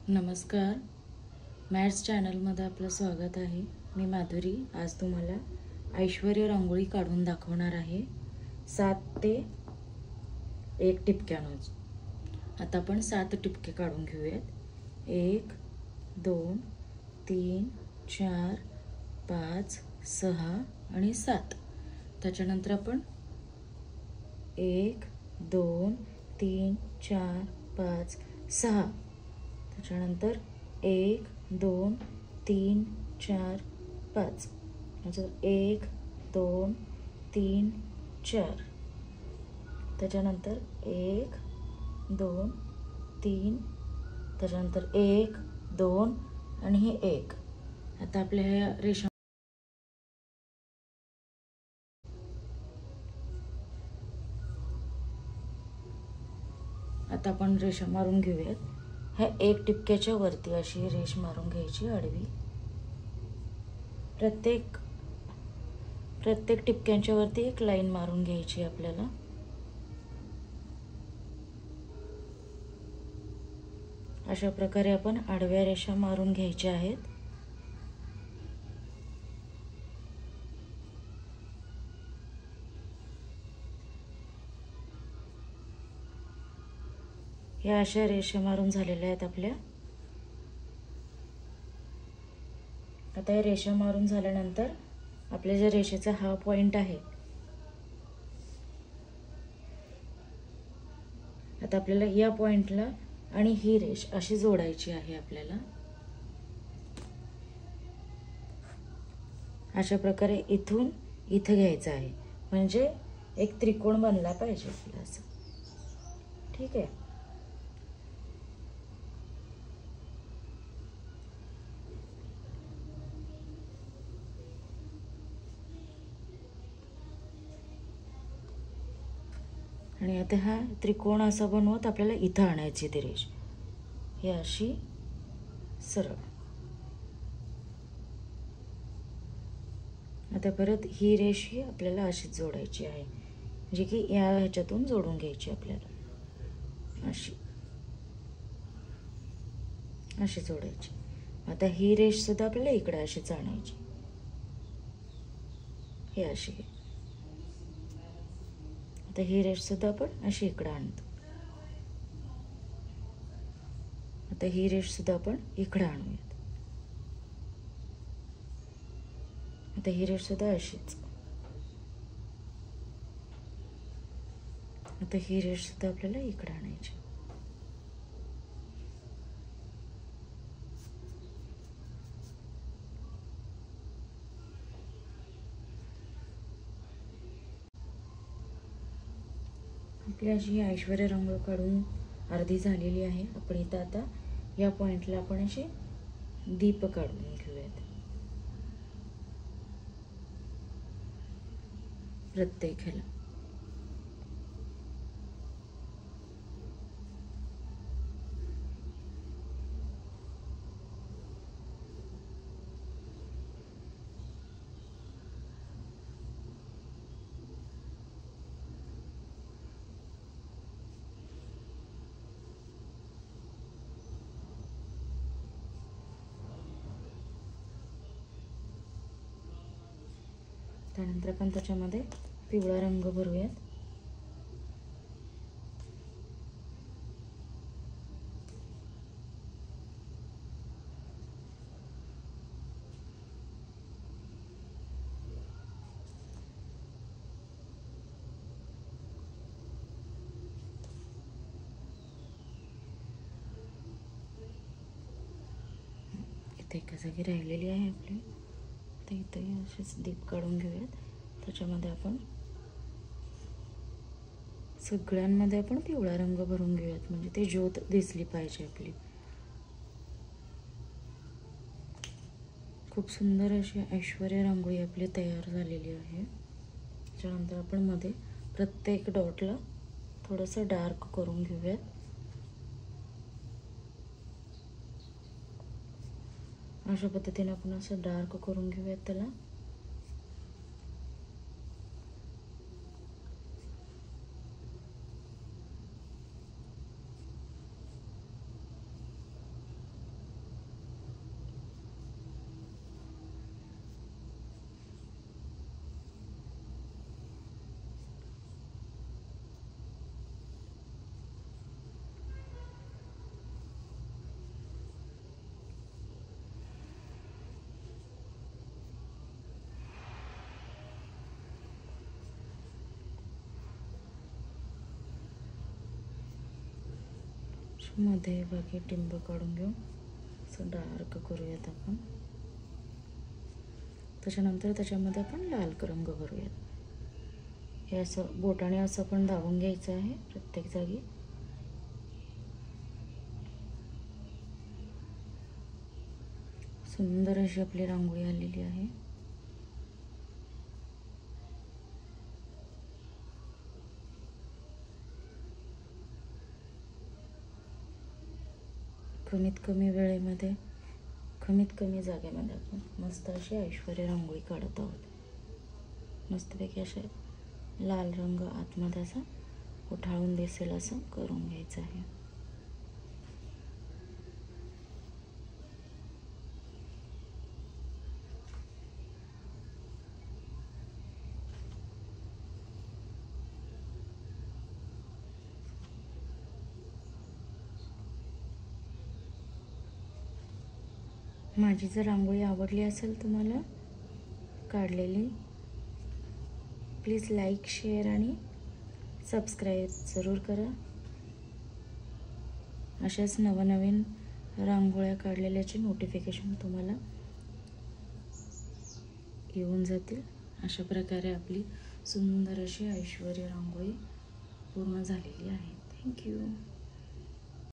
नमस्कार, मॅथ्स चॅनलमध्ये आपलं स्वागत आहे. मी माधुरी. आज तुम्हाला ऐश्वर्य रांगोळी काढून दाखवणार आहे 7 ते 1 टिपक्यानं. आता आपण 7 टिपके काढून घेऊयात. 1 2 3 4 5 6 आणि 7. त्याच्यानंतर आपण 1 2 3 4 5 6. त्याच्यानंतर 1 2 3 4 5. नंतर 1 2 3 4. त्याच्यानंतर 1 2 3. त्याच्यानंतर 1 2 आणि हे 1. आता आपल्या ह्या रेषा आता आपण रेषा मारून घेऊयात. ह्या 1 टिपक्याच्या वरती अशी रेष मारून घ्यायची आडवी. प्रत्येक टिपक्यांच्या वरती एक लाईन मारून घ्यायची आपल्याला. अशा प्रकारे आपण आडव्या रेषा मारून घ्यायच्या आहेत. या अशा रेषा मारून झालेल्या आहेत आपल्या. आता या रेषा मारून झाल्यानंतर आपल्या ज्या रेषेचा हा पॉइंट आहे, आता आपल्याला या पॉइंटला आणि ही रेष अशी जोडायची आहे आपल्याला. अशा प्रकारे इथून इथं घ्यायचं आहे, म्हणजे एक त्रिकोण बनला पाहिजे आपला असं. ठीक आहे. आणि आता हा त्रिकोण असा बनवत आपल्याला इथं आणायची ती रेष, ही अशी सरळ. आता परत ही रेष ही आपल्याला अशीच जोडायची आहे, जी की या ह्याच्यातून जोडून घ्यायची आपल्याला. अशी जोडायची. आता ही रेष सुद्धा आपल्याला इकडे अशीच आणायची, ही अशी. आता ही रेष सुद्धा आपण अशी इकडे आणतो. आता ही रेष सुद्धा आपण इकडे आणूयात. आता ही रेष सुद्धा अशीच. आता ही रेष सुद्धा आपल्याला इकडे आणायची. आपली अशी ऐश्वर्य रांगोळी काढून अर्धी झालेली आहे. आपण इथं आता या पॉइंटला आपण असे दीप काढून घेऊयात प्रत्येक ह्याला. त्यानंतर आपण त्याच्यामध्ये पिवळा रंग भरूयात. इथे एका जागी राहिलेली आहे आपली. तर इथंही असेच दीप काढून घेऊयात. त्याच्यामध्ये आपण सगळ्यांमध्ये आपण पिवळा रंग भरून घेऊयात, म्हणजे ते ज्योत दिसली पाहिजे आपली. खूप सुंदर अशी ऐश्वर्य रांगोळी आपली तयार झालेली आहे. त्याच्यानंतर आपण मध्ये प्रत्येक डॉटला थोडंसं डार्क करून घेऊयात. अशा पद्धतीने आपण असं डार्क करून घेऊयात त्याला. मध्ये बाकी टिंब काढून घेऊ, असं डार्क करूयात आपण. त्याच्यानंतर त्याच्यामध्ये आपण लाल रंग भरूयात. हे असं बोटाने असं पण दाबून घ्यायचं आहे प्रत्येक जागी. सुंदर अशी आपली रांगोळी आलेली आहे. कमीत कमी वेळेमध्ये, कमीत कमी जागेमध्ये आपण मस्त अशी ऐश्वर्य रांगोळी काढत आहोत. मस्तपैकी असे लाल रंग आतमध्ये असा उठाळून दिसेल असं करून घ्यायचं आहे. माझी जर रांगोळी आवडली असेल तुम्हाला काढलेली, प्लीज लाईक, शेअर आणि सबस्क्राईब जरूर करा. अशाच नवनवीन रांगोळ्या काढलेल्याचे नोटिफिकेशन तुम्हाला येऊन जातील. अशा प्रकारे आपली सुंदर अशी ऐश्वर्य रांगोळी पूर्ण झालेली आहे. थँक्यू.